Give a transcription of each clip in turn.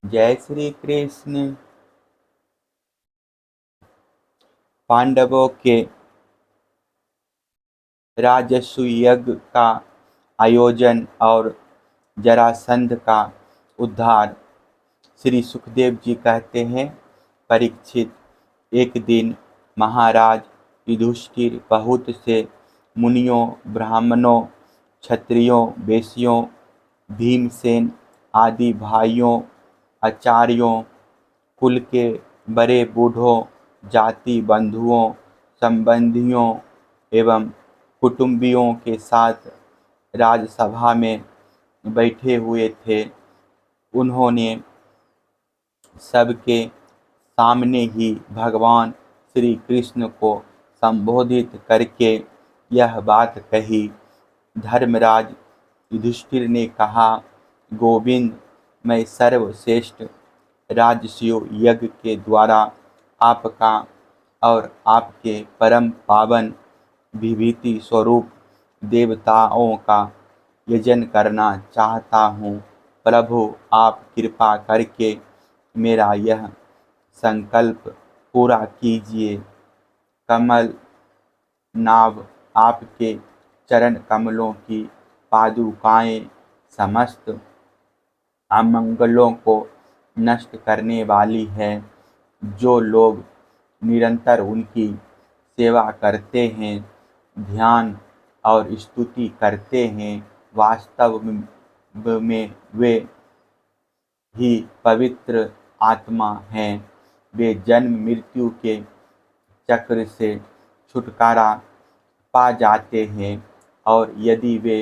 जय श्री कृष्ण। पांडवों के राजस्व यज्ञ का आयोजन और जरासंध का उद्धार। श्री सुखदेव जी कहते हैं, परीक्षित, एक दिन महाराज युधिष्ठिर बहुत से मुनियों, ब्राह्मणों, क्षत्रियों, वैश्यों, भीमसेन आदि भाइयों, आचार्यों, कुल के बड़े बूढ़ों, जाति बंधुओं, संबंधियों एवं कुटुंबियों के साथ राजसभा में बैठे हुए थे। उन्होंने सबके सामने ही भगवान श्री कृष्ण को संबोधित करके यह बात कही। धर्मराज युधिष्ठिर ने कहा, गोविंद, मैं सर्वश्रेष्ठ राजस्व यज्ञ के द्वारा आपका और आपके परम पावन विभूति स्वरूप देवताओं का यजन करना चाहता हूँ। प्रभु, आप कृपा करके मेरा यह संकल्प पूरा कीजिए। कमल नाभ आपके चरण कमलों की पादुकाएं समस्त अमंगलों को नष्ट करने वाली है। जो लोग निरंतर उनकी सेवा करते हैं, ध्यान और स्तुति करते हैं, वास्तव में वे ही पवित्र आत्मा हैं। वे जन्म मृत्यु के चक्र से छुटकारा पा जाते हैं और यदि वे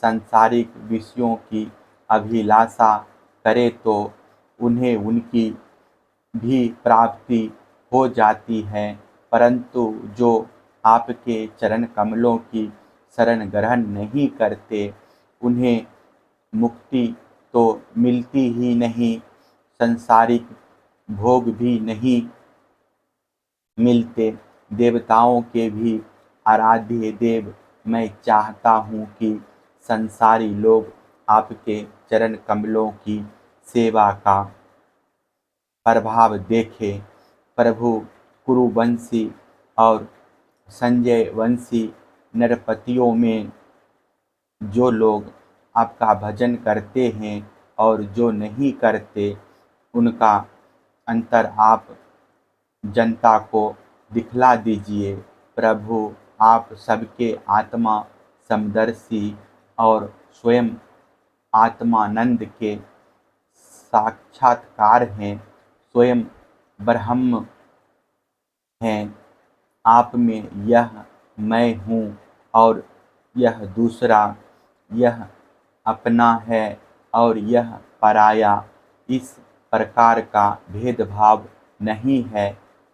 सांसारिक विषयों की अभिलाषा करें तो उन्हें उनकी भी प्राप्ति हो जाती है। परंतु जो आपके चरण कमलों की शरण ग्रहण नहीं करते, उन्हें मुक्ति तो मिलती ही नहीं, सांसारिक भोग भी नहीं मिलते। देवताओं के भी आराध्य देव, मैं चाहता हूँ कि संसारी लोग आपके चरण कमलों की सेवा का प्रभाव देखें। प्रभु, कुरुवंशी और संजय वंशी नरपतियों में जो लोग आपका भजन करते हैं और जो नहीं करते, उनका अंतर आप जनता को दिखला दीजिए। प्रभु, आप सबके आत्मा समदर्शी और स्वयं आत्मानंद के साक्षात्कार हैं, स्वयं ब्रह्म हैं। आप में यह मैं हूँ और यह दूसरा, यह अपना है और यह पराया, इस प्रकार का भेदभाव नहीं है।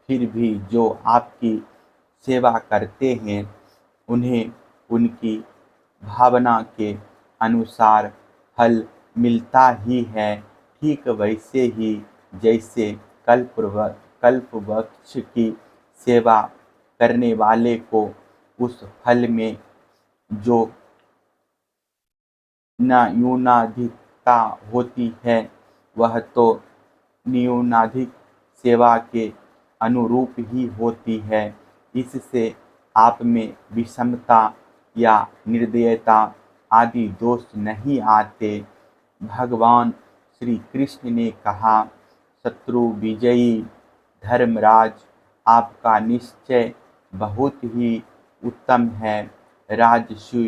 फिर भी जो आपकी सेवा करते हैं, उन्हें उनकी भावना के अनुसार फल मिलता ही है। ठीक वैसे ही जैसे कल्पवृक्ष की सेवा करने वाले को उस फल में जो न्यूनाधिकता होती है, वह तो न्यूनाधिक सेवा के अनुरूप ही होती है। इससे आप में विषमता या निर्दयता आदि दोष नहीं आते। भगवान श्री कृष्ण ने कहा, शत्रु विजयी धर्मराज, आपका निश्चय बहुत ही उत्तम है। राजस्व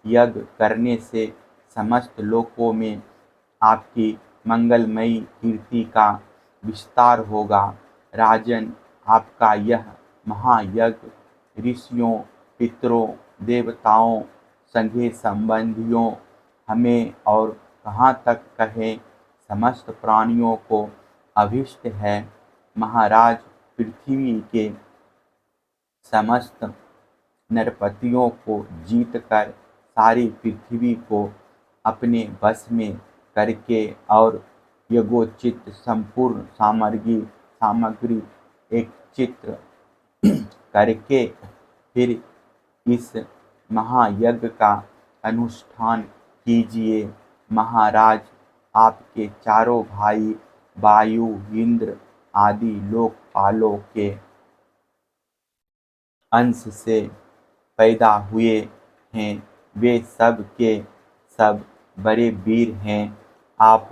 यज्ञ करने से समस्त लोकों में आपकी मंगलमयी कीर्ति का विस्तार होगा। राजन, आपका यह महायज्ञ ऋषियों, पितरों, देवताओं, सगे संबंधियों, हमें और कहाँ तक कहें, समस्त प्राणियों को अभिष्ट है। महाराज, पृथ्वी के समस्त नरपतियों को जीतकर सारी पृथ्वी को अपने वश में करके और यज्ञोचित संपूर्ण सामग्री एक चित्र करके फिर इस महायज्ञ का अनुष्ठान कीजिए। महाराज, आपके चारों भाई वायु, इंद्र आदि लोकपालों के अंश से पैदा हुए हैं, वे सब के सब बड़े वीर हैं। आप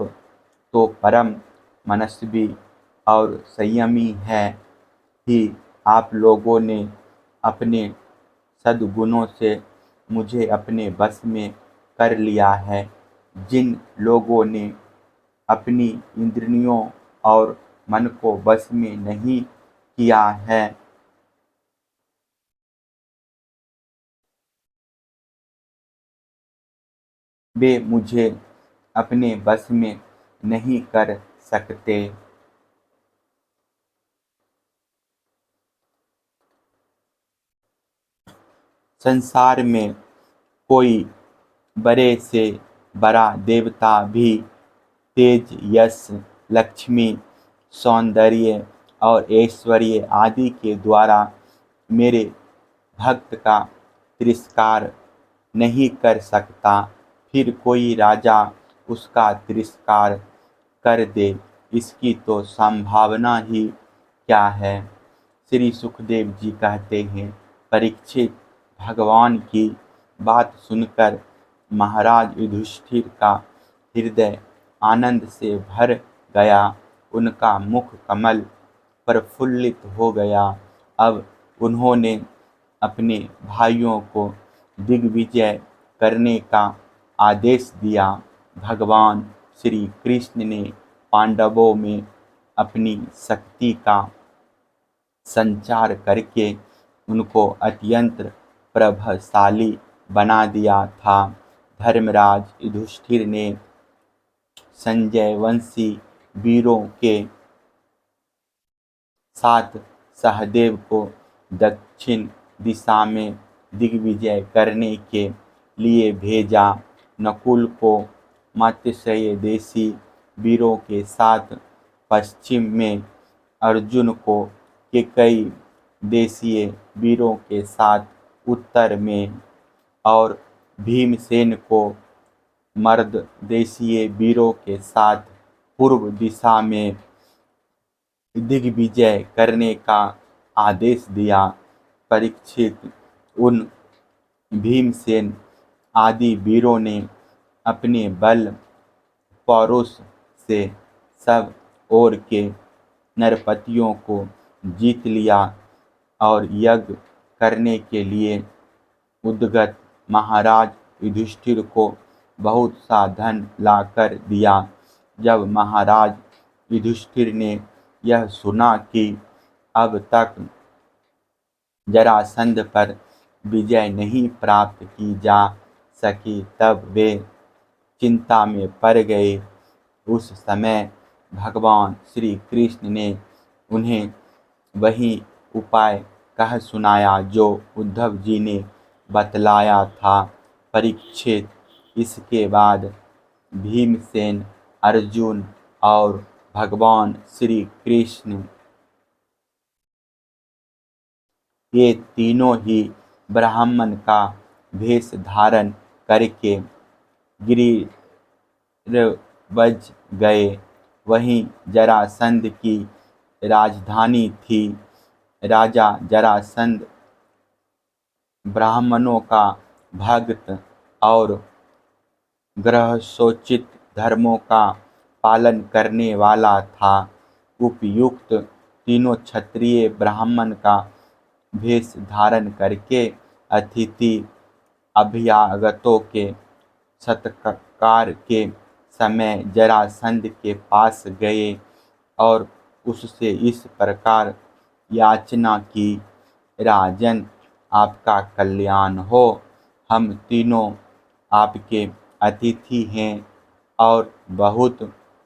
तो परम मनस्वी और संयमी हैं ही। आप लोगों ने अपने सद्गुणों से मुझे अपने बस में कर लिया है। जिन लोगों ने अपनी इंद्रियों और मन को बस में नहीं किया है, वे मुझे अपने बस में नहीं कर सकते। संसार में कोई बड़े से बड़ा देवता भी तेज, यश, लक्ष्मी, सौंदर्य और ऐश्वर्य आदि के द्वारा मेरे भक्त का तिरस्कार नहीं कर सकता। फिर कोई राजा उसका तिरस्कार कर दे, इसकी तो संभावना ही क्या है। श्री सुखदेव जी कहते हैं, परीक्षित, भगवान की बात सुनकर महाराज युधिष्ठिर का हृदय आनंद से भर गया। उनका मुख कमल प्रफुल्लित हो गया। अब उन्होंने अपने भाइयों को दिग्विजय करने का आदेश दिया। भगवान श्री कृष्ण ने पांडवों में अपनी शक्ति का संचार करके उनको अत्यंत प्रभावशाली बना दिया था। धर्मराज युधिष्ठिर ने संजयवंशी वीरों के साथ सहदेव को दक्षिण दिशा में दिग्विजय करने के लिए भेजा। नकुल को मात्स्येय देशी वीरों के साथ पश्चिम में, अर्जुन को केकई देशीय वीरों के साथ उत्तर में और भीमसेन को मर्द देशीय वीरों के साथ पूर्व दिशा में दिग्विजय करने का आदेश दिया। परीक्षित, उन भीमसेन आदि वीरों ने अपने बल पौरुष से सब ओर के नरपतियों को जीत लिया और यज्ञ करने के लिए उद्गत महाराज युधिष्ठिर को बहुत सा धन लाकर दिया। जब महाराज युधिष्ठिर ने यह सुना कि अब तक जरासंध पर विजय नहीं प्राप्त की जा सकी, तब वे चिंता में पड़ गए। उस समय भगवान श्री कृष्ण ने उन्हें वही उपाय कह सुनाया जो उद्धव जी ने बतलाया था। परीक्षित, इसके बाद भीमसेन, अर्जुन और भगवान श्री कृष्ण ये तीनों ही ब्राह्मण का वेश धारण करके गिरिव्रज गए। वहीं जरासंध की राजधानी थी। राजा जरासंध ब्राह्मणों का भक्त और ग्रहोचित धर्मों का पालन करने वाला था। उपयुक्त तीनों क्षत्रिय ब्राह्मण का वेश धारण करके अतिथि अभ्यागतों के सत्कार के समय जरासंध के पास गए और उससे इस प्रकार याचना की, राजन, आपका कल्याण हो। हम तीनों आपके अतिथि हैं और बहुत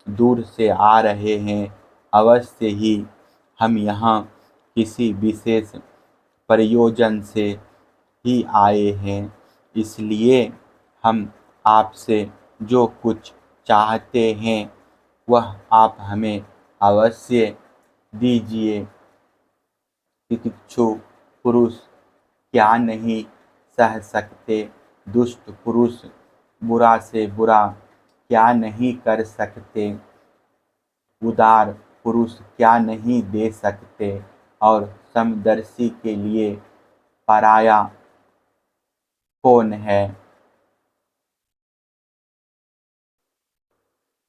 दूर से आ रहे हैं। अवश्य ही हम यहाँ किसी विशेष प्रयोजन से ही आए हैं, इसलिए हम आपसे जो कुछ चाहते हैं वह आप हमें अवश्य दीजिए। तितिक्षु पुरुष क्या नहीं सह सकते, दुष्ट पुरुष बुरा से बुरा क्या नहीं कर सकते। उदार पुरुष क्या नहीं दे सकते और समदर्शी के लिए पराया कौन है।